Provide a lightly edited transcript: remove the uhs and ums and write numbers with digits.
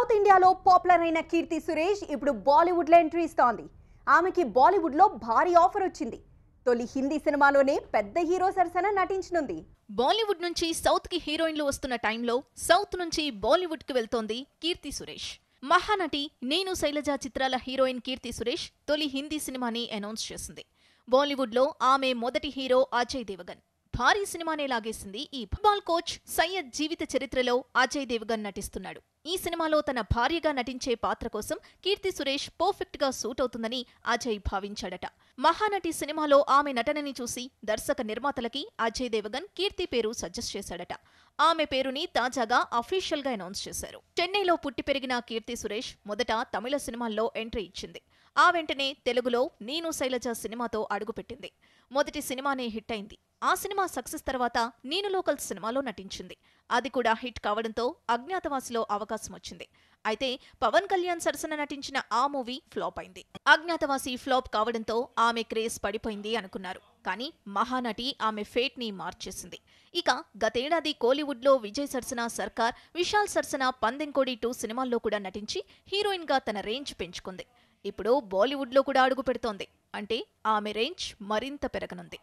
South ఇండియాలో popular అయిన కీర్తి సురేష్ ఇప్పుడు బాలీవుడ్ లో ఎంట్రీ ఇస్తోంది. ఆమెకి బాలీవుడ్ లో భారీ ఆఫర్ వచ్చింది. తొలి హిందీ సినిమాలోనే పెద్ద హీరో సరసన నటించనుంది. బాలీవుడ్ నుంచి సౌత్ కి హీరోయిన్లు వస్తున్న టైంలో సౌత్ నుంచి బాలీవుడ్ కి వెళ్తోంది కీర్తి సురేష్. మహానటి నేను శైలజ చిత్రాల హీరోయిన్ కీర్తి సురేష్ తొలి హిందీ సినిమాని అనౌన్స్ చేసింది. బాలీవుడ్ లో ఆమె మొదటి హీరో అజయ్ దేవగన్. భారీ సినిమానే లాగేసింది. ఈ ఫుట్బాల్ కోచ్ సయ్యద్ జీవిత చరిత్రలో అజయ్ దేవగన్ నటిస్తున్నాడు. ఈ సినిమాలో తన భార్యగా నటించే పాత్ర కోసం కీర్తి సురేష్ పర్ఫెక్ట్ గా సూట్ అవుతుందని అజయ్ భావించాడట. మహానటి సినిమాలో ఆమె నటనని చూసి దర్శక నిర్మాతలకి అజయ్ దేవగన్ కీర్తి పేరు సజెస్ట్ చేశాడట. ఆమె పేరుని తాజాగా అఫీషియల్ గా అనౌన్స్ చేశారు. చెన్నైలో పుట్టి పెరిగిన కీర్తి సురేష్ మొదట తమిళ సినిమాల్లో ఎంట్రీ ఇచ్చింది. ఆ వెంటనే తెలుగులో నేను శైలజ సినిమాతో అడుగుపెట్టింది. మొదటి సినిమానే హిట్ అయింది. ఆ సినిమా సక్సెస్ తర్వాత నేను లోకల్ సినిమాలో నటించింది. అది కూడా హిట్ కావడంతో అజ్ఞాతవాసిలో అవకాశం వచ్చింది. అయితే పవన్ కళ్యాణ్ సరసన నటించిన ఆ మూవీ ఫ్లాప్ అయింది. అజ్ఞాతవాసి ఫ్లాప్ కావడంతో ఆమె క్రేజ్ పడిపోయింది అనుకున్నారు. కానీ మహానటి ఆమె ఫేట్ ని మార్చేసింది. ఇక గతేడాది కోలీవుడ్ లో విజయ్ సరసన సర్కార్, విశాల్ సరసన పందెంకోడి 2 సినిమాల్లో కూడా నటించి హీరోయిన్ గా తన రేంజ్ పెంచుకుంది. ఇప్పుడు బాలీవుడ్ లో కూడా అడుగు పెడుతోంది. అంటే ఆమె రేంజ్ మరింత పెరగనుంది.